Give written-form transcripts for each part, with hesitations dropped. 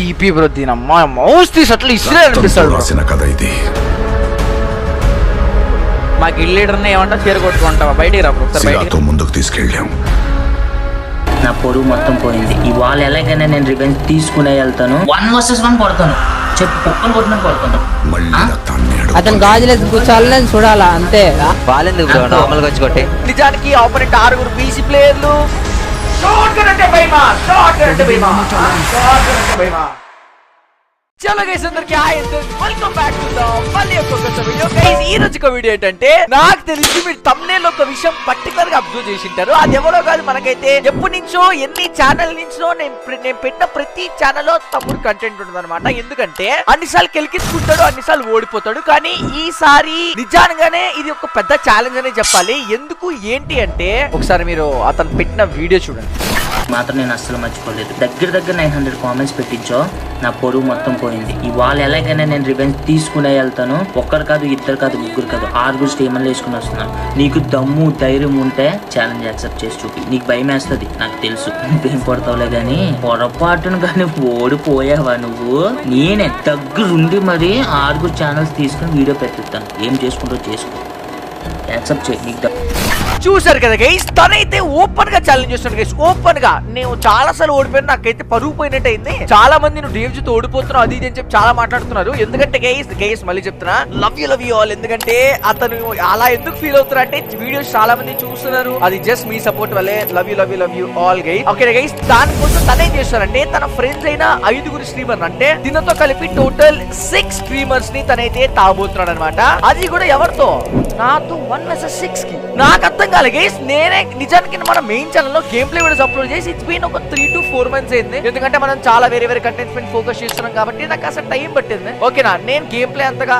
EP bro దీని అమ్మా mouse తీసి అట్లా ఇసిరే అనిపిస్తాడు రాసిన కథ ఇది. మా గిల్ లీడర్ని ఏమంటా చీర కొట్టుకుంటావా బయటికి రా ఒకసారి ముందుకు తీసుకెళ్ళాం. నా పొరుగు మొత్తం పోయింది. ఇవాళ ఎలాగైనా నేను రివెంజ్ తీసుకునే వెళ్తాను. 1 vs 1 కొడతాను. చెప్పు కుక్కలు కొట్టినట్టు కొడతాను. అతను గాజులేసి కూర్చోాలని చూడాలా అంతే. బాలేందుకు బ్రో నార్మల్ గా వచ్చి కొట్టే. నిజానికి ఆపోనెంట్ 6 పీసీ ప్లేయర్లు చలో గైస్ అందరికి hi welcome back to the మళ్ళీ ఒక వీడియో. గైస్ ఈ రోజు ఒక వీడియో ఏంటంటే నాకు తెలిసి మీరు thumbnail లో ఒక విషయం పర్టికులర్ గా అబ్జర్వ్ చేసి ఉంటారు. అది ఎవరో కాదు, మనకైతే ఎప్పటి నుంచో ఎన్ని ఛానల్ నుంచో నేను పెట్టిన ప్రతి ఛానల్ లో తమ్ముడు కంటెంట్ ఉంటుంది అనమాట. ఎందుకంటే అన్నిసార్లు కెలికించుకుంటాడు, అన్నిసార్లు ఓడిపోతాడు. కానీ ఈసారి నిజానిగానే ఇది ఒక పెద్ద ఛాలెంజ్ అనే చెప్పాలి. ఎందుకు ఏంటి అంటే ఒకసారి మీరు అతను పెట్టిన వీడియో చూడండి. మాత్రం నేను అస్సలు మర్చిపోలేదు. దగ్గర 900 కామెంట్స్ పెట్టించో నా పొరుగు మొత్తం పోయింది. ఇవాళ ఎలాగైనా నేను రివెంజ్ తీసుకునే వెళ్తాను. ఒక్కరు కాదు, ఇద్దరు కాదు, ముగ్గురు కాదు, 6 స్టీమర్లు వేసుకుని వస్తున్నాను. నీకు దమ్ము ధైర్యం ఉంటే ఛాలెంజ్ యాక్సెప్ట్ చేసి చూపి. నీకు భయం వేస్తుంది నాకు తెలుసు, నువ్వేం కొడతావులే గానీ పొరపాటును కానీ ఓడిపోయావా నువ్వు. నేనే దగ్గరుండి మరి 6 ఛానల్స్ తీసుకుని వీడియో పెట్టిస్తాను. ఏం చేసుకుంటూ చేసుకో, యాక్సెప్ట్ చేయి. నీకు చూసారు కదా గైస్, తనైతే ఓపెన్ గా ఛాలెంజ్ చేస్తున్నాడు గైస్. ఓపెన్ గా నేను చాలా సార్లు ఓడిపోయాను, నాకైతే పరుగు పోయినట్టు అయింది. చాలా మంది నువ్వు డేవ్జీతో ఓడిపోతున్నావు అది ఇది అని చెప్పి చాలా మాట్లాడుతున్నారు. ఎందుకంటే గైస్ మళ్ళీ చెప్తున్నా, లవ్ యూ ఆల్. ఎందుకంటే అతను అలా ఎందుకు ఫీల్ అవుతున్నా అంటే వీడియోస్ చాలా మంది చూస్తున్నారు, అది జస్ట్ మీ సపోర్ట్ వల్లే. Love you all guys. Okay guys, దానికోసం తనేం చేస్తారంటే తన ఫ్రెండ్స్ అయిన 5 స్ట్రీమర్ అంటే దీనితో కలిపి టోటల్ 6 స్ట్రీమర్స్ ని తనైతే తాగబోతున్నాడు అనమాట. అది కూడా ఎవరితో? నాతో 1 vs 6 కి. నాకు అర్థం కాలే గైస్. నేనే నిజానికి మన మెయిన్ ఛానల్ లో గేమ్ ప్లే వీడియోస్ అప్లోడ్ చేసి ఇట్స్ బీన్ ఒక 3 to 4 months అయింది. ఎందుకంటే మనం చాలా వేరే కంటెంట్స్ మీద ఫోకస్ చేస్తున్నాం కాబట్టి నాకు అసలు టైం పట్టింది. ఓకేనా, నేను గేమ్ ప్లే అంతగా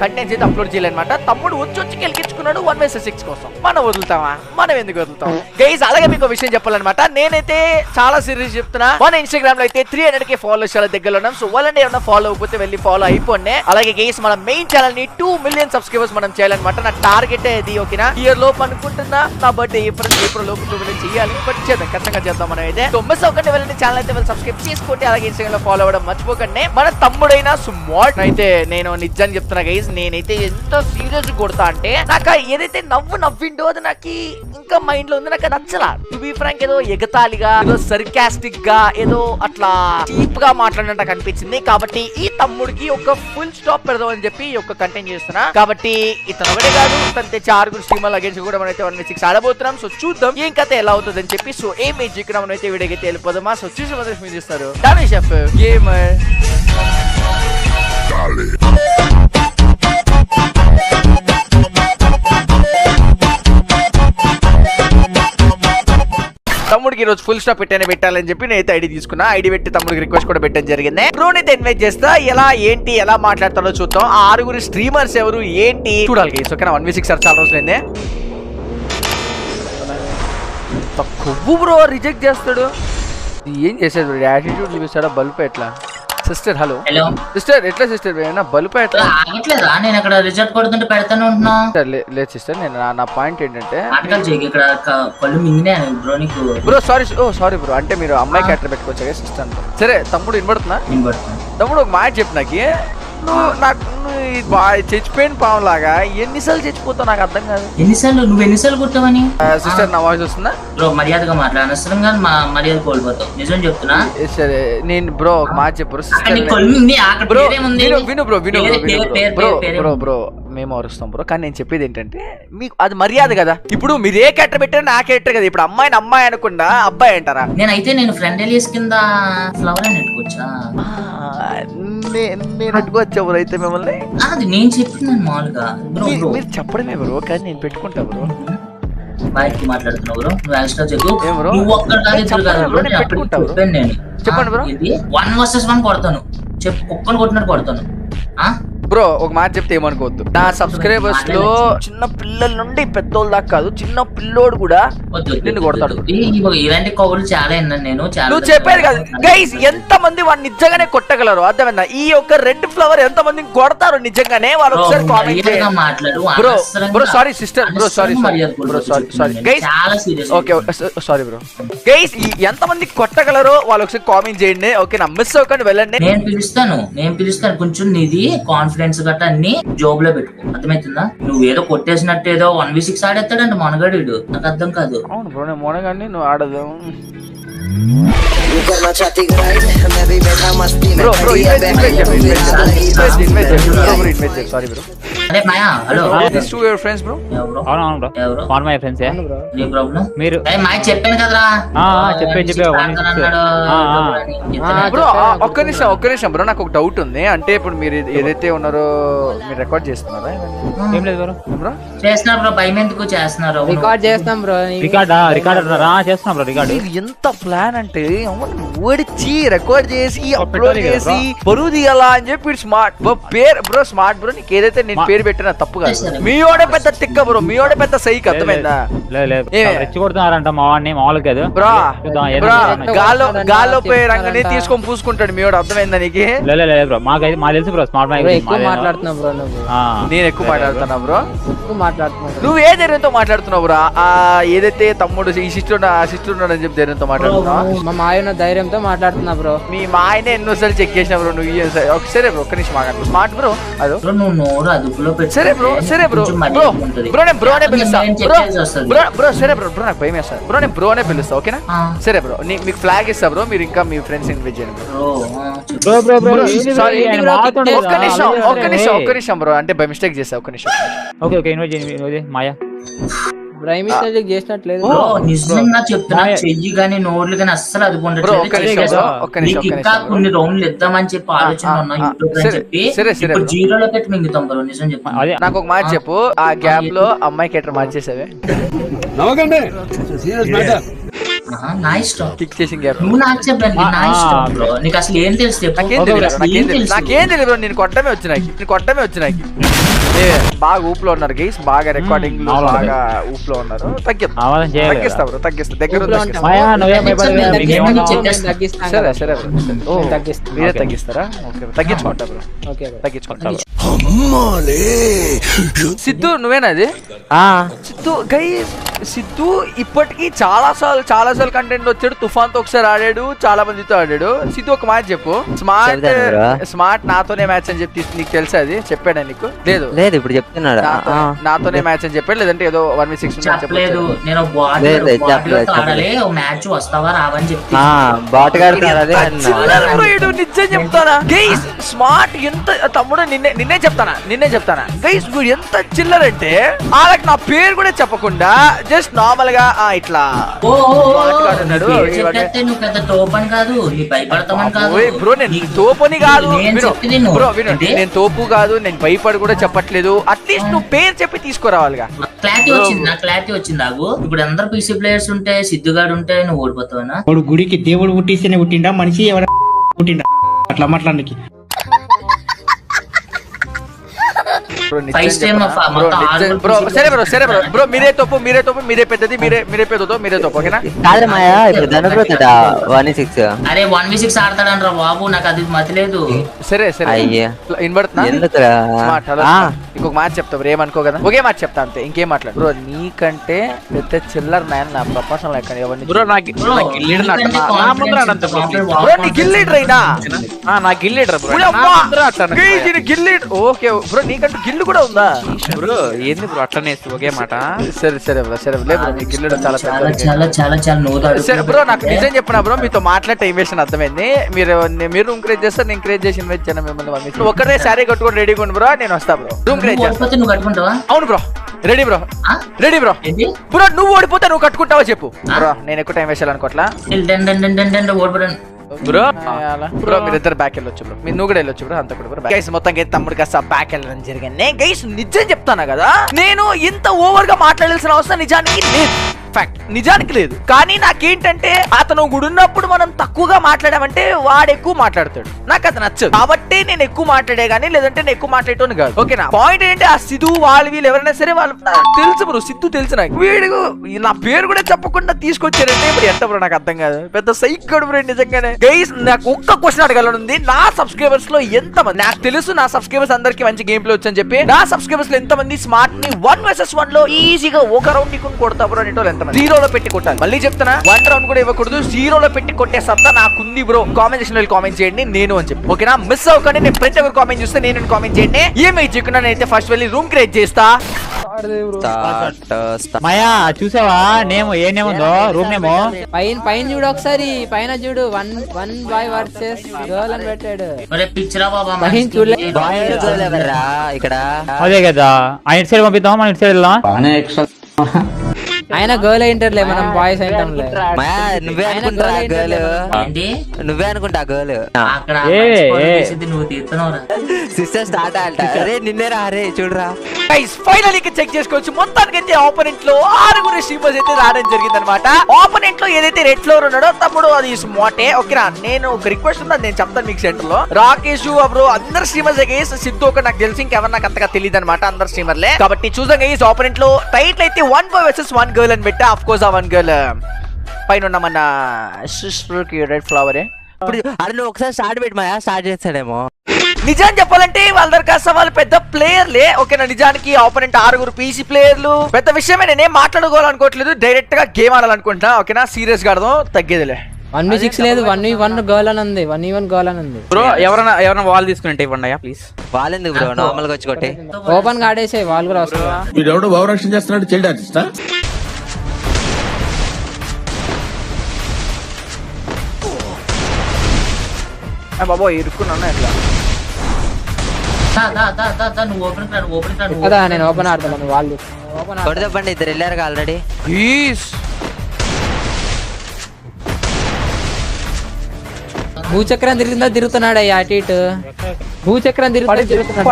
కంటెంట్స్ అయితే అప్లోడ్ చేయలేనమాట. తమ్ముడు వచ్చి గెలికించుకున్నాడు 1 vs 6 కోసం. మనం వదులుతామా? మనం ఎందుకు వదులుతాం గైస్? అలాగే మీకు విషయం చెప్పాలన్నమాట. నేనైతే చాలా సీరియస్ చెప్తున్నా, మన ఇన్స్టాగ్రామ్ లో అయితే 300k ఫాలోవర్స్ చాలా దగ్గరలో ఉన్నాం. సో వాళ్ళని ఏమన్నా ఫాలో అయిపోతే వెళ్ళి ఫాలో అయిపోండి. అలాగే గైస్ మన మెయిన్ ఛానల్ ని 2 million సబ్స్క్రైబర్స్ మనం చేయాలన్నమాట. నా టార్గెట్ ఇది. ఓకేనా, ఇయర్ లోపు అనుకుంటున్నా, నా బర్త్డే ఏప్రిల్ లోపు 2 million చేయాలి. బట్ చేద్దాం, ఖచ్చితంగా చేద్దాం మనం అయితే. సో మిస్ అవ్వకండి, వెళ్ళండి ఛానల్ అయితే వెళ్ళి సబ్స్క్రైబ్ చేసుకోండి. అలాగే ఇన్స్టాగ్రామ్ లో ఫాలో అవ్వడం మర్చిపోకండి. మన తమ్ముడైన స్మార్ట్ అయితే నేను నిజాన్ని చెప్తున్నా గైస్, నేనైతే ఎంత సీరియస్ కొడతా అంటే నాకు ఏదైతే నవ్విండో అది నాకు ఇంకా మైండ్ లో ఉంది. నాకు అది నచ్చలా. టు బి ఫ్రాంక్, ఏదో ఎగతాళిగా, ఏదో సర్కాస్టిక్ గా, ఏదో అట్లా చీప్ గా మాట్లాడినట్టు అనిపించింది. కాబట్టి ఈ తమ్ముడికి ఒక ఫుల్ స్టాప్ పెడదాం అని చెప్పి ఒక కంటెంట్ చేస్తున్నా. కాబట్టి ఇతను ఒకటే కాదు, తనతే 6 స్ట్రీమర్ల అగేన్స్ కూడా మనమైతే 1 vs 6 ఆడబోతున్నాం. సో చూద్దాం ఏం కథ ఎలా అవుతుంది అని చెప్పి. సో ఏం ఇక్కడ మనం అయితే వీడియోకి వెళ్ళిపోదామా? సో చూసి మొదటి మీరు చూస్తారు డామేజ్ షెఫ్ గేమర్. తమ్ముడికి ఈరోజు ఫుల్ స్టాప్ పెట్టాలని చెప్పి నేనైతే ఐడి తీసుకున్నా. ఐడి పెట్టి తమ్ముడికి రిక్వెస్ట్ కూడా పెట్టడం జరిగింది. బ్రోనైతే ఇన్వైట్ చేస్తా. ఎలా మాట్లాడతాడో చూద్దాం. 6 స్ట్రీమర్స్ ఎవరు ఏంటి చూడాలి గైస్. ఓకేనా, 1 vs 6 చాలా రోజులైంది. కొవ్వు బ్రో రిజెక్ట్ చేస్తాడు. ఏం చేశాడు? యాటిట్యూడ్ చూపిస్తాడా? బల్బ్ ఎట్లా? సిస్టర్ హలో సిస్టర్, ఎట్లా సిస్టర్ బల్బ్ ఎట్లా? నేను అక్కడ రిజల్ట్ కొడుతుంటే పెడతాను ఉంటున్నా. లేదు సిస్టర్, నేను నా పాయింట్ ఏంటంటే బ్రో సారీ బ్రో, అంటే మీరు అమ్మాయి క్యారెక్టర్ పెట్టుకోవచ్చా సిస్టర్? సరే తమ్ముడు వినబడుతున్నా? తమ్ముడు ఒక మాట చెప్పు నాకు. చచ్చిపోయిన పాము లాగా ఎన్నిసార్లు చచ్చిపోతావు నాకు అర్థం కాదు. నువ్వు ఎన్నిసార్లు కొట్టావని? సిస్టర్ నా వాయిస్ వస్తుందా? బ్రో మర్యాదగా మాట్లాడనవసరం కానీ మర్యాద కోల్పోతావు. నిజం చెప్తున్నా. సరే నేను బ్రో ఒక మాట చెప్పు బ్రో మేము అరుస్తాం బ్రో. కానీ నేను చెప్పేది ఏంటంటే మీకు అది మర్యాద కదా. ఇప్పుడు మీరు ఏ క్యారెక్టర్ పెట్టారు నా క్యారెక్టర్ కదా. ఇప్పుడు అమ్మాయిని అమ్మాయి అనకుండా అబ్బాయి అంటారా? నేను ఫ్రెండ్ ఎలియస్ కింద ఫ్లవర్ అని పెట్టుకోవచ్చా? నేను అట్టుకోవచ్చా బ్రో అయితే మిమ్మల్ని? అది నేను చెప్పినాను మామూలుగా. మీరు చెప్పడమే బ్రో, కానీ నేను పెట్టుకుంటా బ్రో. బయటికి మాట్లాడుతున్నావు బ్రో, నువ్వు ఎక్స్ట్రా చెప్పు. చెప్పండి బ్రో. 1 vs 1 కొడతాను. చెప్పు కుక్కను కొట్టినట్టు కొడతాను. బ్రో ఒక మాట చెప్తే ఏమనుకోవద్దు, నా సబ్స్క్రైబర్స్ లో చిన్న పిల్లల నుండి పెద్దోళ్ళ దాకా కాదు, చిన్న పిల్లోడు కూడా నిన్ను కొడతాడు. ఇలాంటి కౌలు చాలా విన్నాను నేను. నువ్వు చెప్పేది కాదు గైస్, ఎంత మంది వాడిని నిజంగానే కొట్టగలరు అర్థమైందా? ఈ యొక్క రెడ్ ఫ్లవర్ ఎంత మంది కొడతారు నిజంగానే, వాళ్ళు ఒకసారి కామెంట్ చేయండి. Bro sorry sister, bro sorry guys, okay sorry bro. Guys ఎంత మంది కొట్టగలరో వాళ్ళు ఒకసారి కామెంట్ చేయండి, ఓకే నా మిస్ అవ్వకండి వెళ్ళండి. నేను పిలుస్తాను కొంచెం నీది కాన్ఫిడెన్స్ గట్రా అన్ని జోబ్ లో పెట్టుకో, అర్థమవుతుందా? నువ్వు ఏదో కొట్టేసినట్టు ఏదో 1v6 ఆడేస్తాడంట మనగాడు, నాకు అర్థం కాదు. అవును బ్రో, నేను మొనగాన్ని నువ్వు ఆడదు. అదే మాయా, హలో ఫ్రెండ్స్ బ్రో. నీ ప్రాబ్లం మీరు మాయ చెప్పాను కదరా. బ్రో ఒక్క నిమిషం బ్రో, నాకు ఒక డౌట్ ఉంది. అంటే ఇప్పుడు మీరు ఏదైతే ఉన్నారో మీరు రికార్డ్ చేస్తున్నారా? ఏం లేదు బ్రో చేస్తున్నారు బ్రో, భయం ఎందుకు చేస్తున్నారు? రికార్డ్ చేస్తాం బ్రో, రికార్డ్ చేస్తున్నాం బ్రో. రికార్డ్ ఎంత ప్లాన్ అంటే ఓడిచి రికార్డ్ చేసి అప్లోడ్ చేసి బరువు తీయాలా అని చెప్పి స్మార్ట్ పేరు బ్రో. స్మార్ట్ బ్రో, నీకు ఏదైతే నేను పేరు పెట్టినా తప్పు కాదు. మీయోడే పెద్ద తిక్క బ్రో, మీయోడే పెద్ద సైక్, అర్థమైందా? రెచ్చికొడుతున్నారంట మా వాడిని, మామూలు కాదు బ్రో. గాల్లో పోయి రంగని తీసుకొని పూసుకుంటాడు మీయోడు, అర్థమైందా నీకు? లేదు బ్రో, మాకు తెలుసు బ్రో. స్మార్ట్ మైక్ ఎక్కువ మాట్లాడుతున్నావు బ్రో నువ్వు. నేను ఎక్కువ మాట్లాడుతున్నా బ్రో, ఎక్కువ మాట్లాడుతున్నావు. నువ్వు ఏ ధైర్యంతో మాట్లాడుతున్నావు బ్రో? ఏదైతే తమ్ముడు ఈ సిస్టర్ ఉన్నాడు అని చెప్పి ధైర్యంతో మాట్లాడుతున్నావు. మా మాయన ధైర్యంతో మాట్లాడుతున్నా బ్రో. మీ మాయనే ఎన్నోసార్లు చెక్ చేసిన బ్రో నువ్వు. సరే బ్రో ఒక్క నిమిషం ఆగండి. స్మార్ట్ బ్రో అదో నువ్వు నోరు అదుపులో పెట్టు. సరే బ్రో నేను బ్రోనే పిలుస్తా బ్రో. సరే బ్రో నాకు భయం వేస్తా బ్రో, నేను బ్రోనే పిలుస్తా ఓకేనా? సరే బ్రో, మీకు ఫ్లాగ్ ఇస్తా బ్రో, మీరు ఇంకా మీ ఫ్రెండ్స్ ఇన్వైట్ చేయండి బ్రో. సారీ ఒక్క నిమిషం బ్రో, అంటే బై మిస్టేక్ చేస్తా, ఒక్క నిమిషం. ఓకే ఇన్వైట్ చేయండి మాయా. చేసినట్లేదు నిజంగా చెప్తున్నా, చెయ్యి గానీ నోర్లు గానీ అస్సలు అది కొన్ని రౌండ్లు ఇద్దామని చెప్పి ఆలోచన ఉన్నా యూట్యూబ్ అని చెప్పి జీరోలో పెట్టి మింగుతాం బ్రో. నిజం చెప్పి నాకు ఒక మాట చెప్పు, ఆ గ్యాప్ లో అమ్మాయి కేటర్ మార్చేసావే? నా ఇష్టం, కిక్ చేసిన గ్యాప్ నువ్వు నాకు చెప్పండి, నా ఇష్టం బ్రో. నీకు అసలు ఏం తెలుసు? నాకేం తెలియదు బ్రో, నేను కొట్టమే వచ్చి నాకు బాగా ఊపులో ఉన్నారు గైస్, బాగా రికార్డింగ్ బాగా ఊపులో ఉన్నారు. తగ్గిస్తా బ్రో, తగ్గిస్తా దగ్గర సరే మీరే తగ్గిస్తారా? ఓకే తగ్గించుకుంటా బ్రో, తగ్గించుకుంటా. సిద్ధు నువ్వేనా అది? సిద్ధు గైస్, సిద్ధు ఇప్పటికి చాలా సార్లు కంటెంట్ వచ్చాడు. తుఫాన్ తో ఒకసారి ఆడాడు, చాలా మందితో ఆడాడు. సిద్ధు ఒక మ్యాచ్ చెప్పు. స్మార్ట్ నాతోనే మ్యాచ్ అని చెప్పి నీకు తెలుసా? అది చెప్పాడా నీకు? లేదు ఇప్పుడు చెప్తున్నాడు నాతోనే మ్యాచ్ అని చెప్పాడు, లేదంటే ఏదో 1v6 చెప్పలేదు. నేను మ్యాచ్ వస్తావా రావని చెప్పి నిజం చెప్తానా గైస్? స్మార్ట్ ఎంత తమ్ముడు, నిన్నే చెప్తానా గైస్, వీడు ఎంత చిల్లర్ అంటే వాళ్ళకి నా పేరు కూడా చెప్పకుండా జస్ట్ నార్మల్ గా ఇట్లా బ్రో. నేను తోపని కాదు బ్రో, నేను తోపు కాదు, నేను భయపడి కూడా చెప్పట్లేదు. అట్లీస్ట్ నువ్వు పేరు చెప్పి తీసుకురావాలిగా. క్లారిటీ వచ్చింది నాకు. ఇప్పుడు అందరు పీసీ ప్లేయర్స్ ఉంటే, సిద్ధుగాడు ఉంటే నువ్వు ఓడిపోతావా? గుడికి దేవుడు పుట్టిస్తేనే పుట్టిండా మనిషి ఎవడ పుట్టిండా? అట్లా మాట్లాడడానికి సరే బ్రో మీరే తప్పు మీరే పెద్దది, మీరే తప్పు ఓకేనా? అరే 1v6 ఆడతాడనరా బాబు, నాకు అది మతిలేదు. సరే ఇంకొక మాట చెప్తా బ్రో, ఏమనుకో కదా. ఒకే మాట చెప్తా అంతే, ఇంకేం మాట్లాడు బ్రో. నీకంటే పెద్ద చిల్లర్ మ్యాన్ నా ప్రపంచంలో ఎక్కడ ఎవరిని బ్రో. నా గిల్లీడర్ అయినా నా గిల్లీడర్ ఓకే బ్రో, నీకంటే గిల్లు కూడా ఉందా బ్రో? ఏంది బ్రో అట్లనే ఒకే మాట? సరే బ్రో, నీ గిల్లుడు చాలా సరే బ్రో. నాకు నిజం చెప్పినా బ్రో, మీతో మాట్లాడే టైం వేసిన అర్థమైంది. మీరు రూమ్ క్రియేట్ చేస్తారు, నేను క్రియేట్ చేసి ఇన్వైట్ చేయను మిమ్మల్ని. ఒక్కరే సారీ కట్టుకొని రెడీగా ఉండి బ్రో, నేను వస్తా బ్రో. రూమ్ క్రియేట్ చేస్తా. అవును బ్రో, రెడీ బ్రో. బ్రో నువ్వు ఓడిపోతే నువ్వు కట్టుకుంటావా చెప్పు బ్రో? నేను ఎక్కువ టైం వేసాలనుకోట్లా బ్రో. మీరిద్దరు బ్యాక్ వెళ్ళొచ్చు బ్రో, నువ్వు కూడా వెళ్ళొచ్చు బ్రో. అంత కూడా గైస్ మొత్తం తమ్ముడు కాస్త బ్యాక్ వెళ్ళడం జరిగింది. గైస్ నిజం చెప్తానా కదా, నేను ఇంత ఓవర్ గా మాట్లాడాల్సిన అవసరం నిజానికి ఫ్యాక్ట్, నిజానికి లేదు. కానీ నాకేంటంటే అతను గుడున్నప్పుడు మనం తక్కువగా మాట్లాడామంటే వాడు ఎక్కువ మాట్లాడతాడు, నాకు అది నచ్చదు. కాబట్టి నేను ఎక్కువ మాట్లాడే గానీ లేదంటే నేను ఎక్కువ మాట్లాడేటోని కాదు. ఓకేనా? పాయింట్ ఏంటంటే ఆ సిద్ధు వాళ్ళు వీళ్ళు ఎవరైనా సరే వాళ్ళు తెలుసు బ్రో, సిద్ధు తెలుసు నాకు. వీడు నా పేరు కూడా చెప్పకుండా తీసుకొచ్చారంటే ఇప్పుడు ఎంత బ్రో నాకు అర్థం కాదు. పెద్ద సైకోడు బ్రో నిజంగానే. గైస్ నాకు ఒక్క క్వశ్చన్ అడగాలనుంది, నా సబ్స్క్రైబర్స్ లో ఎంత మంది, నాకు తెలుసు నా సబ్స్క్రైబర్స్ అందరికి మంచి గేమ్ ప్లే వచ్చని చెప్పి, నా సబ్స్క్రైబర్స్ లో ఎంత మంది స్మార్ట్ ని 1vs1 లో ఈజీగా ఒక రౌండ్ ని కొడతా బ్రో అనేటోళ్ళు ఎంత మంది? 0లో పెట్టి కొట్టాలి. మళ్ళీ చెప్తున్నా, 1 రౌండ్ కూడా ఇవ్వకూడదు, 0లో పెట్టి కొట్టే సత్తా నాకుంది బ్రో. కామెంట్ సెక్షన్ లో కామెంట్ చేయండి నేను అని చెప్పి. ఓకేనా? మిస్ అవ్వకండి. నేను ప్రతి ఒక్కరు కామెంట్ చూస్తే నేను కామెంట్ చేయండి. ఏమై చేయకుండా నేనైతే ఫస్ట్ వెళ్ళి రూమ్ క్రియేట్ చేస్తా. మాయా చూసావా నేమ్ ఏ నేమ్ ఉందో, రూమ్ నేమ్ పైన చూడు ఒకసారి, పైన చూడు, వన్ బాయ్ వర్సెస్ గర్ల్ అని పెట్టాడు. పిచ్చరా బాబా, పైన చూడలే. ఇక్కడ అదే కదా, ఆ ఇటు సైడ్ పంపిద్దాం, మనం ఇటు సైడ్ వెళ్దాం. ఆయన గర్ల్ అయింటారులే, మనం బాయ్స్ అయింటాంలే. నువ్వే అనుకుంటా గర్ల్, ఏంటి నువ్వే అనుకుంటా గర్ల్. అక్కడ నువ్వు తీస్తున్నావురా. సిస్టర్ స్టార్ట్ అంట. అరే నిన్నే రా, అరే చూడరా. గైస్ ఫైనల్ గా చెక్ చేసుకోవచ్చు. మొత్తానికి అయితే ఆపోనెంట్ లో 6 స్ట్రీమర్స్ అయితే రావడం జరిగింది అనమాట. ఆపోనెంట్ లో ఏదైతే రెడ్ ఫ్లోర్ ఉన్నాడో తమ్ముడు అది స్మార్టే. ఓకేనా? నేను ఒక రిక్వెస్ట్ ఉంది, నేను చెప్తాను మీకు సెంటర్ లో. రాకేష్ బ్రో అందరు స్ట్రీమర్స్ గైస్, సిద్ధు ఒక నాకు తెలిసి ఇంకెవరు నాకు అంతగా తెలియదు అనమాట, అందరు స్ట్రీమర్లే. కాబట్టి చూద్దాం గైస్. ఆపోనెంట్ లో టైటిల్ అయితే 1 boy vs 1 girl అని పెట్టా. ఆఫ్ కోర్స్ ఆ 1 girl పైన ఉన్న మన సిస్టర్ కి రెడ్ ఫ్లవర్. ఇప్పుడు అరే నువ్వు ఒకసారి స్టార్ట్ పెట్టి మాయా, స్టార్ట్ చేస్తాడేమో. నిజాన్ని చెప్పాలంటే వాళ్ళ దగ్గర వాళ్ళు పెద్ద ప్లేయర్లే. ఓకేనా? నిజానికి ఆపోనెంట్ 6 పీసీ ప్లేయర్లు. పెద్ద విషయమే, నేనేం మాట్లాడుకోవాలనుకోవట్లేదు, డైరెక్ట్ గా గేమ్ ఆడాలనుకుంటున్నా. ఓకేనా? సీరియస్ గా ఆడదాం, తగ్గేదిలే. 1v6 లేదు, 1v1 గర్ల్ అని ఉంది, 1v1 గర్ల్ అని ఉంది. బ్రో ఎవరైనా వాల్ తీసుకుంటే ఇవ్వండి ప్లీజ్. వాళ్ళెందుకు బ్రో, నార్మల్ గా వచ్చి కొట్టే. ఓపెన్ గా ఆడేసే, వాళ్ళు కూడా వస్తారు. వీడెవడో భావరక్షణ చేస్తున్నాడు, చైల్డ్ ఆర్టిస్టా? బాబో ఇరుక్కున్నా ఎట్లా నువ్వు ఓపెన్ రా, నువ్వు ఓపెన్ రా, నువ్వు కదా నేను ఓపెన్ ఆడతాను, వాళ్ళు ఓపెన్ కొడదప్పండి, ఇద్దరు వెళ్ళారు ఆల్రెడీ. భూచక్రం తిరుగుతున్నాడు అయ్యా, అటు ఇటు భూచక్రం తిరుగుతున్నాడు.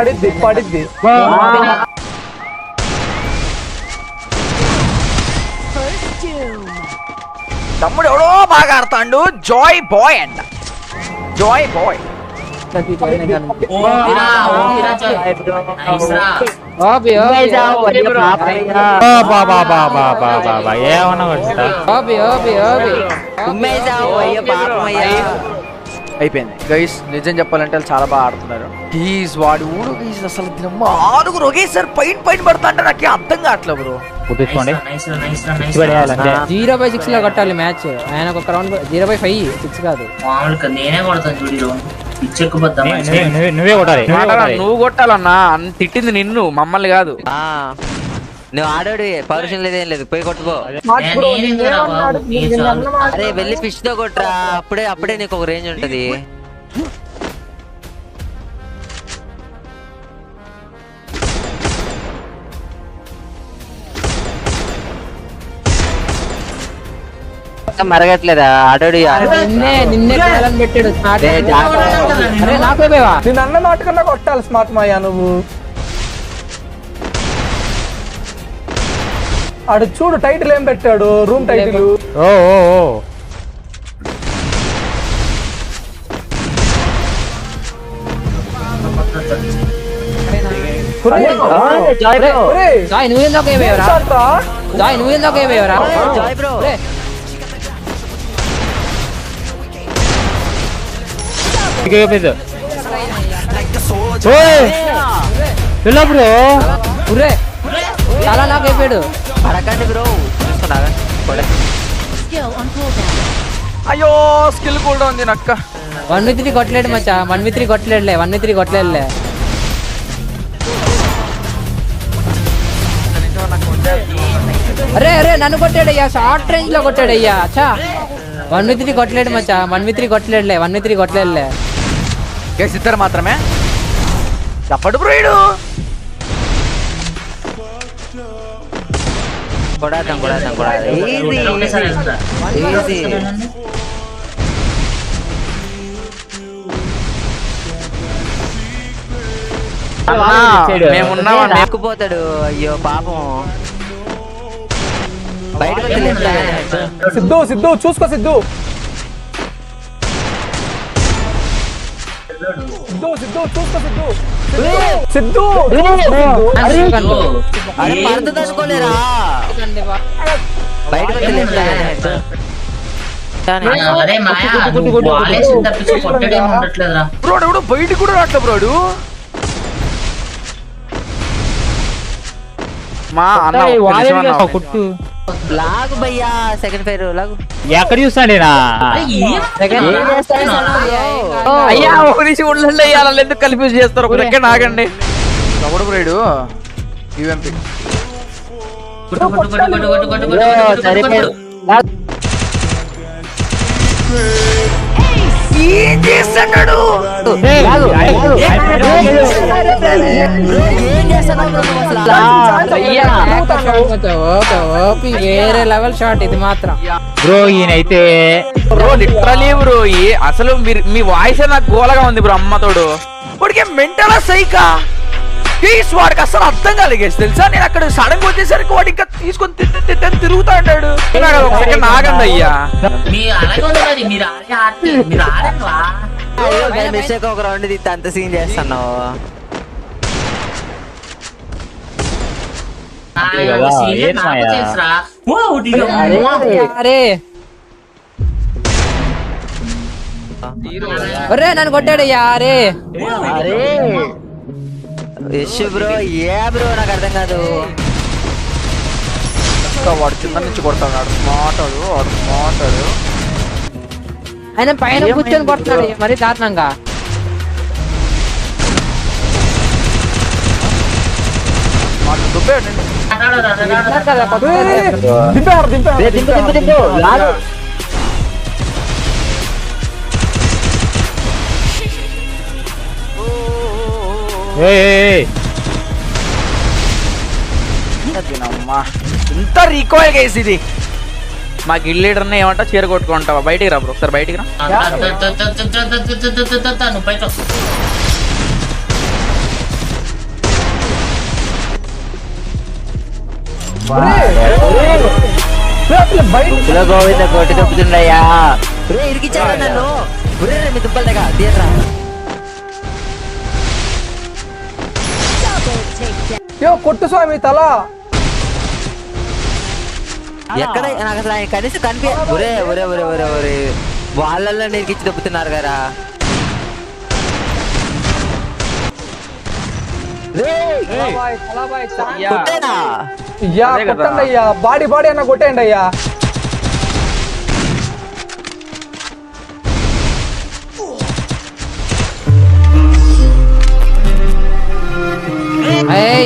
పడిద్ది. తమ్ముడు ఎవడో బాగా ఆడతాడు, జాయ్ బాయ్ అంట. జాయ్ బాయ్ ఓపిరా, ఓపిరా చాలు. నైస్ రా. ఓబి ఓబి ఏమన్నా కొట్టా ఓబి ఓబి ఓబి ఉమ్మేసావు అయ్యో, పాపం అయ్యా. అయిపోయింది గైస్. నిజం చెప్పాలంటే వాళ్ళు చాలా బాగా ఆడుతున్నారు. గీస్ వాడు ఊడు గీస్ అసలు 6 ఒకేసారి పైన పడతా అంటే నాకు అర్థం కావట్లేదు బ్రో. గుర్తుంచుకోండి, నైస్ రా, నైస్ రా, నైస్ రా. 0/6 లో కొట్టాలి మ్యాచ్. ఆయన ఒక రౌండ్ 0/5 6 కాదు. మామూలుగా నేనే కొడతాను చూడిలో, పిచ్చెక్కుపోద్దాం. నువ్వే కొట్టాలి. నువ్వు కొట్టాలన్నా, అంత తిట్టింది నిన్ను, మమ్మల్ని కాదు. నువ్వు ఆడాడు, పౌరుషం లేదేం లేదు, పోయి కొట్టుకో. అరే అరే వెళ్ళి ఫిష్ తో కొట్టరా, అప్పుడే నీకు ఒక రేంజ్ ఉంటది. మరగట్లేదా ఆడాడు? నిన్నే కాలని పెట్టాడు స్మార్ట్. అరే నాకు పోయావా? నేను అన్న మాట కన్నా కొట్టాలి స్మార్ట్ మాయా నువ్వు. ఆడు చూడు టైటిల్ ఏం పెట్టాడు, రూమ్ టైటిల్. ఓ జాయ్ నువ్వేందాక ఏమేవరా? జాయ్ నువ్వేందాక ఏమేవరా? జాయ్ బ్రో, బ్రో ఉర్రే చాలా నాకు అయిపోయాడు. అడగండి బ్రో, చూసుకున్నా. అయ్యో స్కిల్ కూడా ఉంది నక్క. 1v3 కొట్టలేడు మచ్చా, 1v3 కొట్టలేడులే, 1v3 కొట్టలేడులే. అరే అరే నన్ను కొట్టాడయ్యా, షార్ట్ రేంజ్ లో కొట్టాడయ్యా. అచ్చా 1v3 కొట్టలేడు మచ్చా, 1v3 కొట్టలేడులే, 1v3 కొట్టలేడులే. గైస్ ఇద్దరు మాత్రమే తప్పడు బ్రోయిడు. కొడాతాం. మేమున్నామా? ఎక్కుపోతాడు, అయ్యో పాపం. బయటకు వచ్చి left లో వెళ్ళాడు. సిద్ధు సిద్ధు చూసుకో సిద్ధు సిద్ధు సిద్ధు చూసుకో సిద్ధు సిద్ధు అరే పడుతుంది అనుకోలేరా బయటకు వచ్చి left లో వెళ్ళాడు. అరే మాయా నువ్వు వాలేసిన తప్పించి కొట్టడేమో ఉండట్లేదురా. బ్రోడు ఎవడు బయటికి కూడా రావట్లే బ్రోడు. మా అన్న ఒక్క నిమిషం అన్న. కుట్టు లాగు భయ్యా సెకండ్ ఫైర్ లాగు. ఎక్కడ చూస్తాడేనా అయ్యా ఒక నిమిషం ఉండండి అయ్యా, అలా ఎందుకు కన్ఫ్యూజ్ చేస్తారు? ఒక సెకండ్ ఆగండి. ఎవడు బ్రోడు యూఎంపీ కొట్టు కొట్టు కొట్టు కొట్టు కొట్టు కొట్టు కొట్టు కొట్టు. ఏం చేస్తున్నాడు? వేరే లెవెల్ షాట్ ఇది మాత్రం. బ్రో ఈయనైతే బ్రో లిటరలీ బ్రో అసలు మీ వాయిస్ నాకు గోలగా ఉంది బ్రో. అమ్మతోడు వాడికి మెంటల్ సైకా గేస్, వాడికి అసలు అర్థం కాలేదు గేస్ తెలుసా. నేను అక్కడ సడన్ గా వచ్చేసరికి వాడు ఇంకా తీసుకొని తిరుగుతా అంటాడు. ఒక సెకండ్ ఆగండి అయ్యా. మీ అలాగే ఉంది మరి, మీరు ఆడే ఆడితే మీరు ఆడరా. మిస్టేక్ ఒక రౌండ్ తీస్తే అంత సీన్ చేస్తున్నావు. అరే ఒరే నన్ను కొట్టాడయ్యా. అరే యశ్ బ్రో ఏ బ్రో నాకు అర్థం కాదు. వాడు కింద నుంచి కొడతాడు. స్మార్ట్ వాడు. ఆయన పైన కూర్చొని కొడుతున్నాడు మరి దారుణంగా. ఎంత రీకాయిల్ గేస్ ఇది. మా గిల్ లీడర్ ఏమంటా చీర కొట్టుకుంటావా? బయటికి రా బ్రో, ఒకసారి బయటికి రా. నువ్వు బయట గోవింద కొట్టి తప్పుతుండయ్యా. ఇరికిచ్చాడు నన్ను. మీ దుబ్బల దగ్గర తీయరా. కొట్టు స్వామి తల ఎక్కడ నాకు అసలు ఆయన కనీసం ఒరే ఒరే ఒరే ఒరే ఒరే వాళ్ళల్లో నీకిచ్చి దొబ్బుతున్నారు కదా. కొట్టేనా? కొట్టండి అయ్యా, బాడీ అన్న కొట్టేయండి అయ్యా.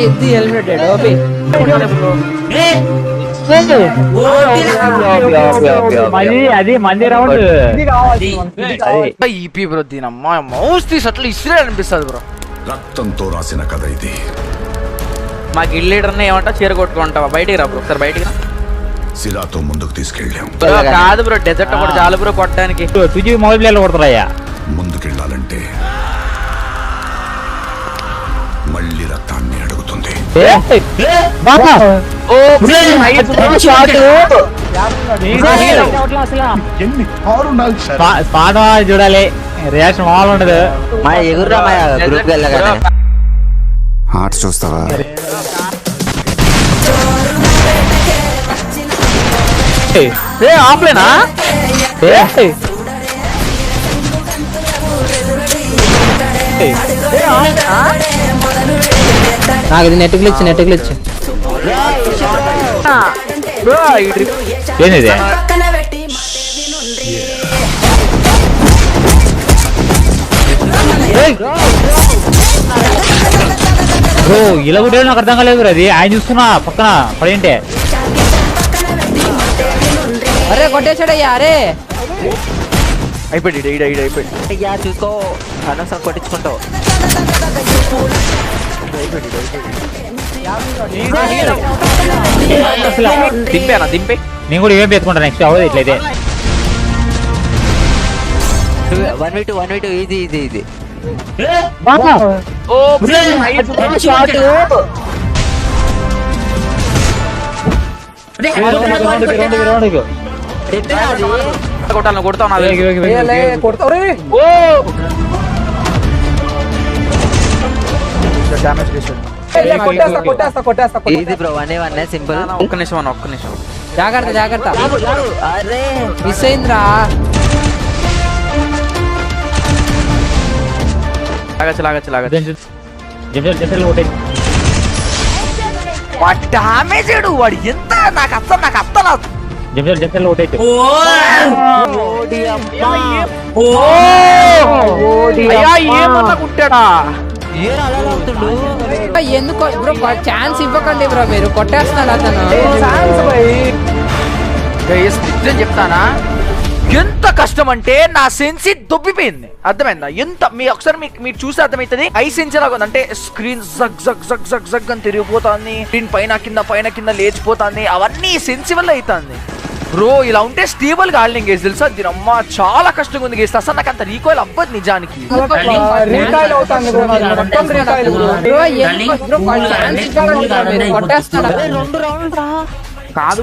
ఇది హెల్మెట్ ఓపి అది మంది రౌండ్ ఈపీ బ్రో. దీనమ్మా మౌస్ తీసి అట్లా ఇసిరే అనిపిస్తుంది బ్రో. రక్తంతో రాసిన కథ ఇది. మా గిల్ లీడర్ ఏమంటా చీర కొట్టుకుంటావా? బయటికి రా బ్రో, ఒకసారి బయటికి రా. సిరాతో ముందుకు తీసుకెళ్ళాం. కాదు బ్రో, డెజర్ట్ ఒకటి చాలు బ్రో కొట్టడానికి. తుజి మొబైల్ ప్లేయర్లు కొడతారయ్యా. ముందుకెళ్ళాలంటే మళ్ళీ రక్తాన్ని అడుగుతుంది. స్పాట్ చూడాలి, రియాక్షన్ మామూలు ఉండదు. మా ఎగురురా మా గ్రూప్ వెళ్ళగానే. ఆట చూస్తావా? ఆఫ్లైనా? నాకు ఇది నెట్ గ్లిచ్ ఏంది బ్రో? ఇలా కూడా నాకు అర్థం కాలేదు. అది ఆయన చూసుకున్నా పక్కన పడేంటే. అరే కొట్టేశాడయ్యా. అరే అయిపోయింది అయిపోయింది. అయ్యా చూసుకో, అనవసరం కొట్టించుకుంటావు. దింపే నేను కూడా ఏం పెట్టుకుంటా నెక్స్ట్ అవ్వదు ఇట్లయితే. 1v2 easy. కొట్టాలి కొడతావు నా కొడతావు రే. డ్యామేజ్ చేశాడు. కొట్టేస్తా ఇది బ్రో 1v1 సింపుల్. ఒక్క నిమిషం అన్న ఒక్క నిమిషం. జాగ్రత్త జాగ్రత్త అరే మిస్ అయిందిరా. లాగచ్చు వాడు డామేజ్ వాడు ఎంత నాకు అత్తలా ఏమన్నా కుట్టాడా ఏం అలా అవుతుండు. ఎందుకో బ్రో ఛాన్స్ ఇవ్వకండి బ్రో, మీరు కొట్టేస్తున్నాడు అతను. నిజం చెప్తానా, ఎంత కష్టం అంటే నా సెన్సి దొబ్బిపోయింది. అర్థమైందా? ఎంత ఒకసారి మీరు చూసి అర్థమవుతుంది. ఐ సెన్స్ లాగా ఉంది, అంటే screen jug jug jug jug jug అని తిరిగిపోతుంది, స్క్రీన్ పైన కింద లేచిపోతుంది. అవన్నీ సెన్సి వల్ల అవుతుంది బ్రో. ఇలా ఉంటే స్టేబుల్ గా ఆడలేం గేస్, తెలుసా? దీనమ్మ చాలా కష్టంగా ఉంది గేస్. అసలు నాకు అంత రీకాయిల్ అవ్వదు నిజానికి. రీకాయిల్ అవుతాను బ్రో, మొత్తం రీకాయిల్ బ్రో. బ్రో ఎందుకో బ్రో ఛాన్స్ ఇవ్వకండి బ్రో, మీరు కొట్టేస్తున్నాడు. 2 రౌండ్లు రా. కాదు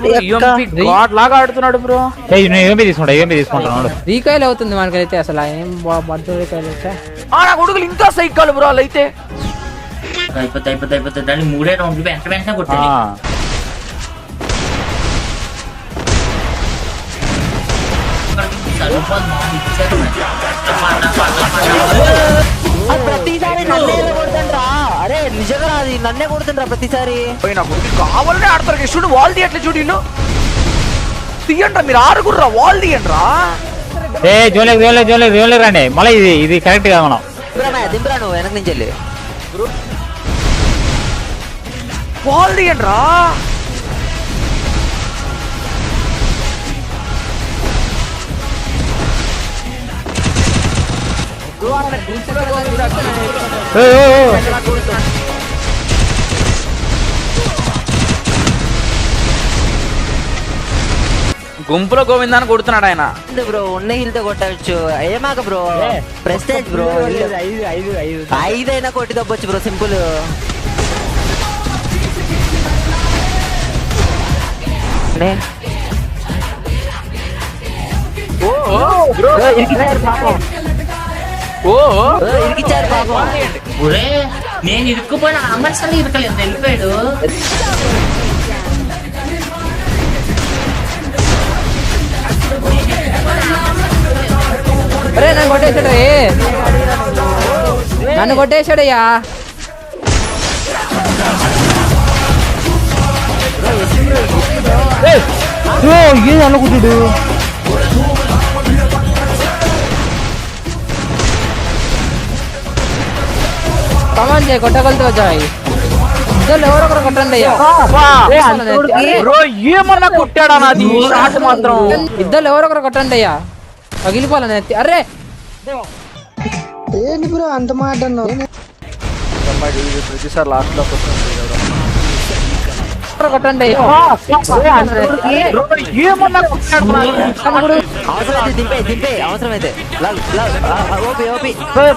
గాడ్ లాగా ఆడుతున్నాడు బ్రో. ఏమి తీసుకుంటాను రీకాయిల్ అవుతుంది మనకైతే. అసలు ఏం బడ్డు రీకాయిల్ వచ్చా నా కొడుకులు ఇంకా సైకాలు బ్రో అలా అయితే. అయిపోతుంది దాన్ని 3 రౌండ్లు వెంటనే కొట్టాలి. ప్రతిసారి నన్నే కొడుతుండ్రా. అరే నిజంగా అది నన్నే కొడుతుండ్రా ప్రతిసారి. నా కొడుకు కావాలనే ఆడతారు గేస్. చూడు వాల్ తీయట్లే, చూడు ఇల్లు తీయండి మీరు 6 వాల్ తీయండి రా. జోన్లే రండి మళ్ళీ. ఇది కరెక్ట్ గా మనం దింపురా నువ్వు వెనక నుంచి వెళ్ళి. వాల్ తీయండి రా. గుంపులో గోవిందాన్ని కొడుతున్నాడు ఆయన. బ్రో ఉన్న హీల్తో కొట్టచ్చు. ఏమాక బ్రో ప్రెస్టేజ్ బ్రో. 5 అయినా కొట్టి తప్పొచ్చు బ్రో, సింపుల్. ఇరికిచ్చారు పాపం. నేను ఇరుక్కుపోయిన అమర్సలు ఇరకలేదు, వెళ్ళిపోయాడు. అరే నన్ను కొట్టేశాడు, నన్ను కొట్టేశాడయ్యా. అనుకుంటుడు కమాన్ చేయి, కొట్టగలుగుతా వచ్చాయి. ఇద్దరు ఎవరొకరు కొట్టండి అయ్యా. ఏమన్నా కొట్టాడా నాది షాట్ మాత్రం. ఇద్దరు ఎవరొకరు కొట్టండి అయ్యా, పగిలిపోవాలని. అరే ఏంటి బ్రో అంత మాట అన్నావు? ప్రతిసారి లాస్ట్ లో కొట్టండి అయ్యా. ఏమన్నా కొట్టాడు. దింపే అవసరమైతే.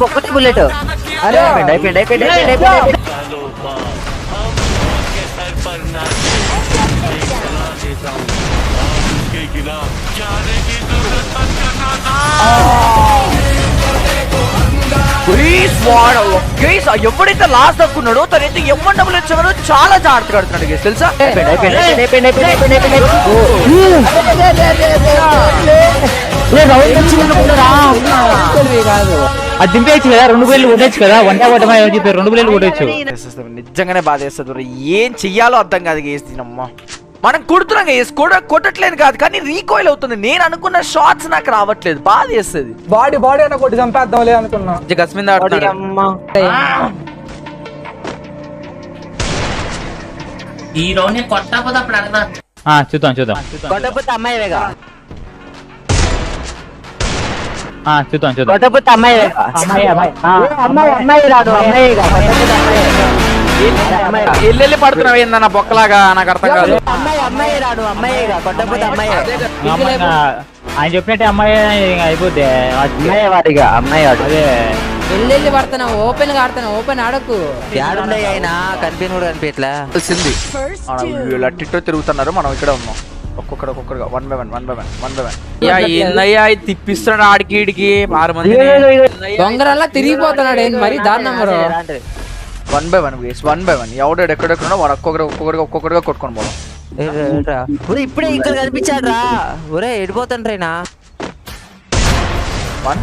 ఒక్కటి బుల్లెట్. అరే అయిపోయింది. ఎవడైతే లాస్ట్ దక్కున్నాడో తనైతే డబ్బులు వచ్చాడో చాలా జాగ్రత్తగా ఆడుతున్నాడు గేస్, తెలుసా? కాదు అది దింపేయచ్చు కదా, 2 వేలు కొట్టచ్చు కదా. 2 వేలు కొట్టచ్చు. నిజంగానే బాధ వేస్తుంది. ఏం చెయ్యాలో అర్థం కాదు గేస్. దీనమ్మా మనం కొడుతున్నాం గేస్, కొట్టట్లేదు కాదు కానీ రీకాయిల్ అవుతుంది. నేను అనుకున్న షాట్స్ నాకు రావట్లేదు, బాధ వేస్తుంది. బాడీ అయినా కొట్టి చంపేద్దాంలే అనుకున్నా. గస్మింద ఈ రౌండ్ కొట్టకపోతే అప్పుడు అర్థం. చూద్దాం కొట్టకపోతే అమ్మాయివేగా. కొట్టకపోతే అమ్మాయి రాదు. ఎల్లెల్లి పడుతున్నావు ఏందన్న బొక్కలాగా, నాకు అర్థం కాదు. అమ్మాయి రాడు, అమ్మాయిగా. కొట్టకపోతే అమ్మాయి. ఆయన చెప్పినట్టే అమ్మాయి అయిపోద్ది. అమ్మాయి వాడిగా, అమ్మాయి వాడు. అదే వెళ్ళి పడుతున్నా ఓపెన్ గా ఆడుతున్నా ఓపెన్ ఆడకు ఏడుండయి ఆయన కనిపించి కూడా కనిపించట్లే తెలిసింది వీళ్ళు అట్టిట్టో తిరుగుతున్నారు, మనం ఇక్కడ ఉన్నాం. ఒక్కొక్కరుగా 1 by 1. అయ్యా ఏందయ్యా ఇది తిప్పిస్తున్నాడు ఆడికి ఈడికి 6 మంది దొంగరల్లా తిరిగిపోతున్నాడు ఏంది మరి దారుణం బ్రో. 1 by 1 guys, 1 by 1. ఎవడు ఎక్కడెక్కడ వాడు ఒక్కొక్కరుగా కొట్టుకొని పోదాం. ఒరే ఇప్పుడే ఇక్కడ కనిపించాడు రా. ఒరే ఎడిపోతాండ్రైనా 1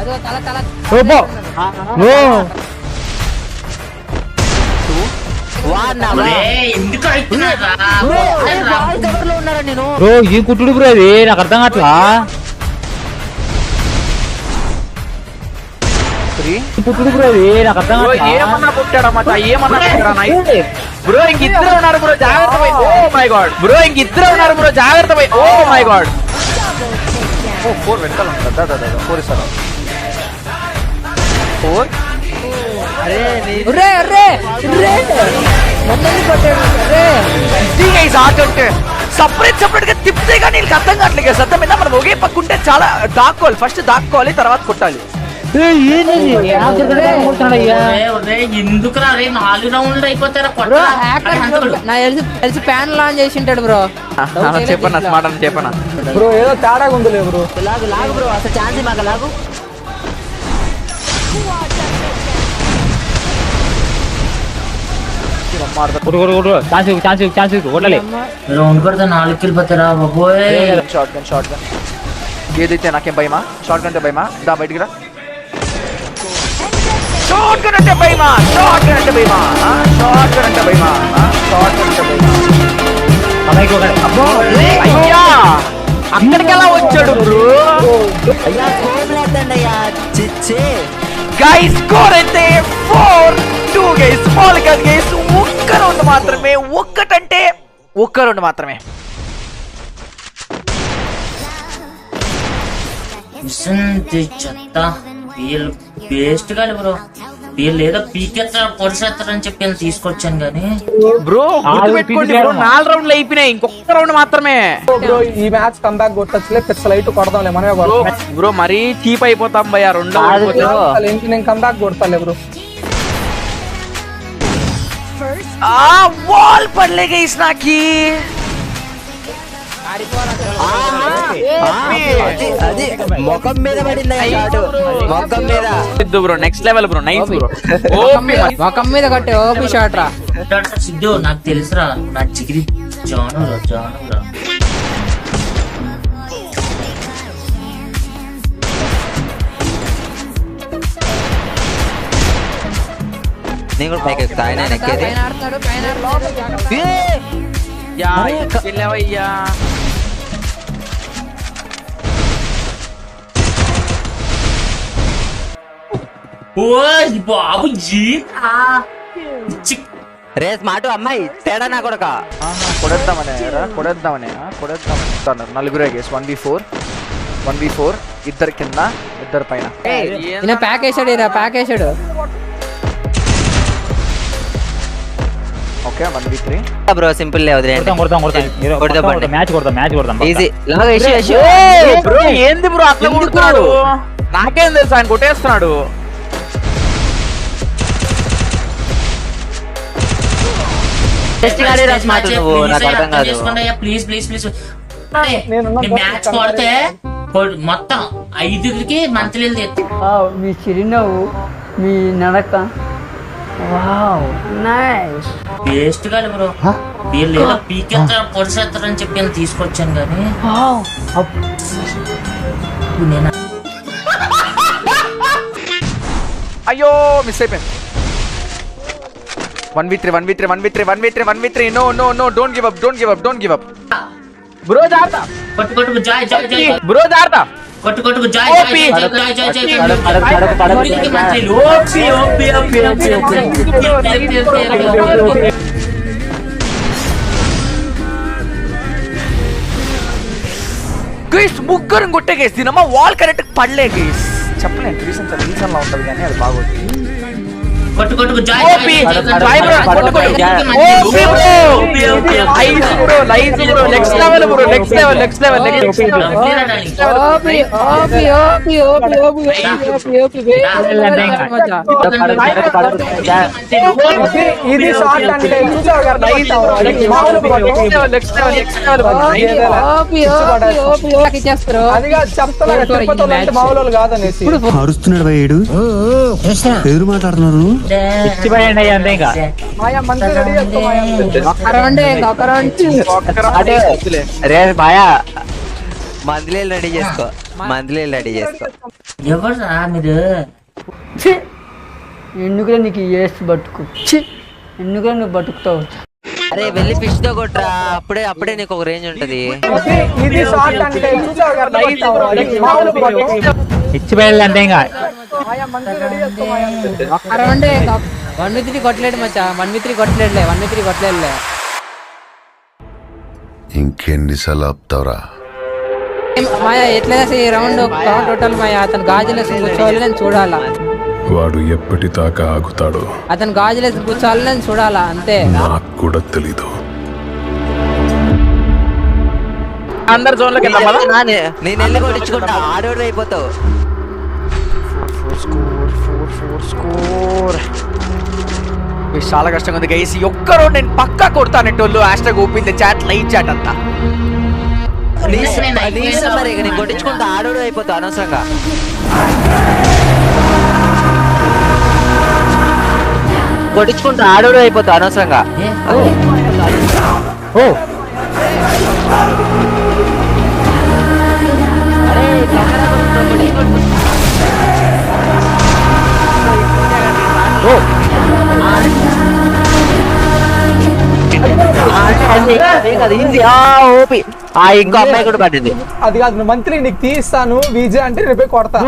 అదో తల తల ఉన్నారా నేను బ్రో ఏం కుట్టుడు బ్రో అది నాకు అర్థం కావట్లా. 3 కుట్టుడు బ్రో అది నాకు అర్థం బ్రో కావట్లా. ఏమన్నా పుట్టాడా మచ్చా ఏమన్నా పుట్టాడా బ్రో ఇంకిద్దరు ఉన్నారు బ్రో జాగ్రత్త పోయి. ఓ మై గాడ్ బ్రో ఇంకిద్దరు ఉన్నారు బ్రో జాగ్రత్త పోయి. ఓ మై గాడ్ 4 వెనకాల ఉంటారు. 4 ఇస్తారు. 4 ఒరే ఒరే ఒరే నన్ను కొట్టాడు ఒరే. గైస్ ఆటంటే సపరేట్ గా తిప్పితే కానీ నీకు అర్థం కావట్లేదు. అర్థమైందా? మనం ఒకే పక్కుంటే చాలా దాక్కోవాలి, ఫస్ట్ దాక్కోవాలి తర్వాత కొట్టాలి. ఎందుకురా 4 రౌండ్లు అయిపోతారా బ్రో హ్యాకర్ నాకు తెలిసి ప్యాన్ లాంచ్ చేసి ఉంటాడు బ్రో. చెప్పన్నా స్మార్ట్ అని చెప్పన్నా. బ్రో ఏదో తేడాగా ఉందిలే బ్రో. లాగు లాగు బ్రో అసలు ఛాన్స్ మాకు లాగు. ఛాన్స్ కొట్టాలి. రౌండ్ పడితే 4 వెళ్ళిపోతారా బాబోయ్. షార్ట్ గన్ ఏదైతే నాకేం భయమా? షార్ట్ గన్ అంటే భయమా? దా బయటికి రా. షార్ట్ గన్ అంటే భయమా? అయ్యా అక్కడికి ఎలా వచ్చాడు బ్రో? అయ్యా స్కోప్ లేదండి అయ్యా చిచ్చే. గైస్ స్కోర్ అయితే 4-2 గైస్. స్మాల్ కాదు గైస్, ఒక్క రౌండ్ మాత్రమే. ఒక్క రౌండ్ మాత్రమే. చెత్త వీళ్ళు వేస్ట్ కాదు బ్రో. వీళ్ళు ఏదో పీకెత్తారు పొడిసేస్తారని చెప్పి వీళ్ళు తీసుకొచ్చాను కానీ బ్రో గుర్తుపెట్టుకోండి బ్రో 4 రౌండ్లు అయిపోయినాయి, ఇంకొక రౌండ్ మాత్రమే. బ్రో ఈ మ్యాచ్ కంబ్యాక్ కొట్టచ్చులే, పిక్సల్ లైట్ కొడదాంలే మనమే కొడతాం. బ్రో మరీ చీప్ అయిపోతాం భయ్యా 2 నేను కంబ్యాక్ కొడతాలే బ్రో. వాల్ పడలే గైస్ నాకి. అది ముఖం మీద పడింది ముఖం మీద. Bro next level bro, nice bro. ముఖం మీద కొట్టే ఓపి షాట్ రా. సిద్ధు నాకు తెలుసురా, నా చిగిరి జానురా. నేను కూడా పైకి ఎక్కుతా ఆయన ఎక్కేది. పైన ఆడుతున్నాడు, పైన ఆడుతున్నాడు. యా వెళ్ళావయ్యా. బాబు రేస్ మాట అమ్మాయి తేడా నా కొడక. కొడేద్దామనే నలుగురే గైస్. 1v4 ఇద్దరు కింద ఇద్దరు పైన. ఈయన ప్యాక్ వేసాడు, ఈయన ప్యాక్ వేసాడు. ఓకే 1v3 బ్రో సింపుల్ లే వదిలేండి. మ్యాచ్ కొడతాం ఈజీ బ్రో ఏంది బ్రో అట్లా కొడుతున్నాడు? నాకేం తెలుసు, ఆయన కొట్టేస్తున్నాడు. ప్లీజ్ మ్యాచ్ కొడితే మొత్తం 5కి మంత్లీ మీ చిరునవ్వు, మీ నడక వేస్ట్ కాదు బ్రో. వీళ్ళు ఏదో పీకెత్తారు పొడిసేస్తారని చెప్పి వీళ్ళు తీసుకొచ్చాను కానీ నేను అయ్యో మిస్ అయిపోయింది. 1v3 no don't give up. Bro జాగ్రత్త కొట్టు జాయ్ బ్రో జాగ్రత్త. కొట్టు జాయ్ గైస్ ముగ్గురు కొట్టే గైస్. దీనమ్మా వాల్ కరెక్ట్ పడలే గైస్. చెప్పలేను రీజన్ లా ఉంటది కానీ అది బాగోదు. కొట్టు కొట్టు జాయ్ ఓపీ జాయ్ బ్రో కొట్టు OP bro ice bro lies bro next level bro next level OP OP OP OP OP OP మచ్చా ఇది షార్ట్ అంటే చూసావు కదా మామూలు next level OP OP OP OP ఇచ్చేస్తారు అదిగా చెప్తున్నా తిరుపతి అంటే మామూలు వాళ్ళు కాదనేసి అరుస్తున్నాడు భయ్యుడు ఎదురు మాట్లాడుతున్నారు ఇచ్చిపోయండి అయ్యా అంతే ఇంకా మాయా మంత్రి రెడీ చేసుకో మాయా ఒక రౌండ్ రే మాయా మందులే రెడీ చేసుకో ఎవరు రా మీరు ఎందుకులే నీకు ఏసి బతుకు ఎందుకులే నువ్వు బతుకుతావు అరే వెళ్ళి ఫిష్ తో కొట్రా అప్పుడే నీకు ఒక రేంజ్ ఉంటది ఇది షార్ట్ అంటే చూసావు కదా మామూలు ఇచ్చిపోయాలి అంతే ఇంకా మాయా మంత్రి రెడీ చేసుకో మాయా ఒక రౌండ్ 1v3 కొట్టలేడు మచ్చా 1v3 కొట్టలేడులే ఇంకెన్నిసార్లు ఆపుతావురా మాయా ఎట్లయినా ఈ రౌండ్ టోటల్ మాయా అతను గాజులేసి కూర్చోవాలి నేను చూడాలా వాడు ఎప్పటిదాకా ఆగుతాడో అతను గాజులేసి కూర్చోవాలి నేను చూడాలా అంతే నాకు కూడా తెలీదు అందరు జోన్ లోకి వెళ్దాం నేను వెళ్ళి కొట్టించుకుంటా ఆడోడు అయిపోతావు చాలా కష్టంగా ఉంది గైస్ ఈ ఒక్క రౌండ్ నేను పక్కా కొడతానంటోళ్ళు hashtag open the chat live chat అంతా మరి నేను కొట్టించుకుంటా ఆడోడు అయిపోతావు అనవసరంగా కొట్టించుకుంటా ఆడోడు అయిపోతావు అనవసరంగా ఓపీ ఇంకో అమ్మాయి కూడా పట్టింది అది కాదు మంత్రి నీకు తీస్తాను విజయ్ అంటే రేపే కొడతా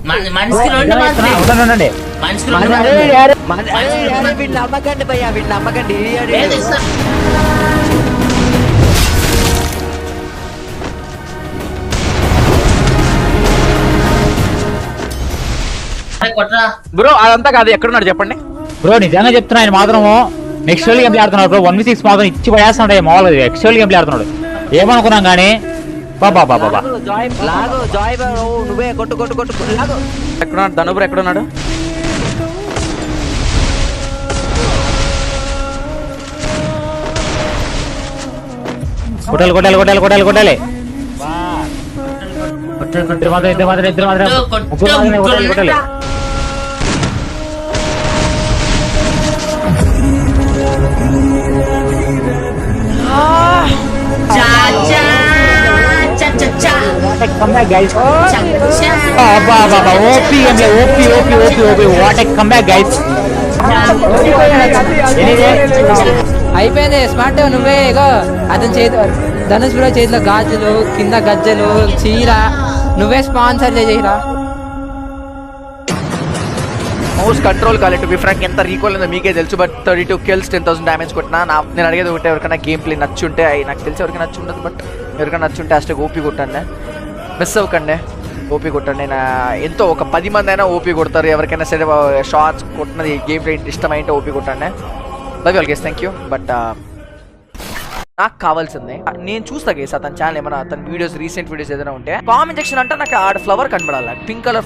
మనిషికి రెండు మాత్రమే ఉండండి మనిషికి రెండు వీడిని నమ్మకండి భయ్యా వీడిని నమ్మకండి లేదు ఇస్తా. అరే కొట్రా బ్రో అదంతా కాదు ఎక్కడున్నాడు చెప్పండి బ్రో నిజంగా చెప్తున్నా ఆయన మాత్రము నెక్స్ట్ లెవెల్ గేమ్ ఆడుతున్నాడు బ్రో 1v6 మాత్రం ఇచ్చి పడేస్తున్నాడు మామూలుగా నెక్స్ట్ లెవెల్ గేమ్ ఆడుతున్నాడు ఏమనుకున్నాం కానీ బాబా లాగు జాయ్ నువ్వే కొట్టు లాగు ఎక్కడున్నాడు ధనుబ్రో ఎక్కడున్నాడు కొట్టాలి ఇద్దరు మాత్రం కొట్టాలి అయిపోయింది స్మార్ట్ నువ్వే ఇగో అతని ధనుష్ బ్రో చేతిలో గాజులు కింద గజ్జలు చీర నువ్వే స్పాన్సర్ చేసిరా మౌస్ కంట్రోల్ కాలేదు టు బి ఫ్రాంక్ ఎంత రీకాల్ ఉందో మీకే తెలుసు బట్ 32 కిల్స్ 10,000 డ్యామేజ్ కొట్టినా నేను అడిగేది ఒకటే ఎవరికైనా గేమ్ ప్లే నచ్చుంటే నాకు తెలిసి ఎవరికైనా నచ్చుండదు బట్ ఎవరికైనా నచ్చుంటే హ్యాష్టాగ్ ఓపీ కొట్టండి మిస్ అవ్వకండి ఓపీ కొట్టండి నేను ఎంతో ఒక 10 మంది అయినా ఓపీ కొడతారు ఎవరికైనా సరే షార్ట్స్ కొట్టినది గేమ్ ప్లే ఇష్టమైంటే ఓపీ కొట్టండి love you all guys thank you but నాకు కావాల్సిందే నేను చూస్తా గైస్ అతని ఛానల్ ఏమైనా అతని వీడియోస్ రీసెంట్ వీడియోస్ ఏదైనా ఉంటే కామెంట్ సెక్షన్ అంటే నాకు ఆడ ఫ్లవర్ కనబడాలి పింక్ కలర్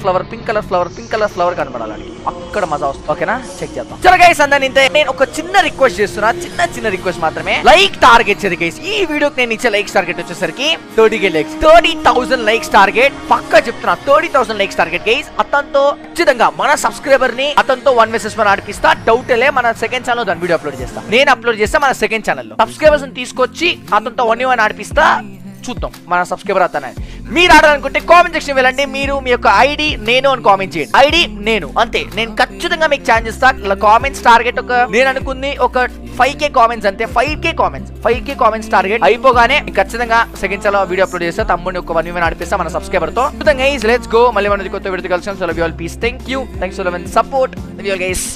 ఫ్లవర్ కనబడాలి అక్కడ మజా వస్తుంది ఓకేనా చెక్ చేద్దాం చలో గైస్ అందరిని ఇంతే నేను ఒక చిన్న రిక్వెస్ట్ చేస్తున్నా చిన్న రిక్వెస్ట్ మాత్రమే లైక్ టార్గెట్ చేది గైస్ ఈ వీడియోకి నేను ఇచ్చే లైక్స్ టార్గెట్ వచ్చేసరికి 30,000 లైక్స్ టార్గెట్ పక్కా చెప్తున్నా 30,000 లైక్స్ టార్గెట్ గైస్ అతనితో ఖచ్చితంగా మన సబ్స్క్రైబర్ ని అతనితో 1vs1 ఆడిపిస్తా డౌట్ లే మన సెకండ్ ఛానల్ దాని వీడియో అప్లోడ్ చేస్తా నేను అప్లోడ్ చేస్తా మన సెకండ్ ఛానల్ సబ్స్క్రైబర్స్ తీసుకొచ్చి అతనితో 1v1 ఆడిపిస్తా చూద్దాం మన సబ్స్క్రైబర్ అతనే మీరు ఆడాలనుకుంటే కామెంట్ సెక్షన్ వెళ్ళండి మీరు మీ యొక్క ఐడి నేను అని కామెంట్ చేయండి ఐడి నేను అంతే నేను ఖచ్చితంగా మీకు ఛాన్స్ ఇస్తా కామెంట్స్ టార్గెట్ ఒక నేను అనుకుంది ఒక 5k కామెంట్స్ అంతే 5k కామెంట్స్ టార్గెట్ అయిపోగానే ఖచ్చితంగా సెకండ్ ఛానల్ వీడియో అప్లోడ్ చేస్తా తమ్ముడిని ఒక 1v1 ఆడిపిస్తా మన సబ్స్క్రైబర్ తో గైస్ లెట్స్ గో మళ్ళీ మనది కొత్త వీడియో కలిసాం so love you all peace thank you for love and support love you all guys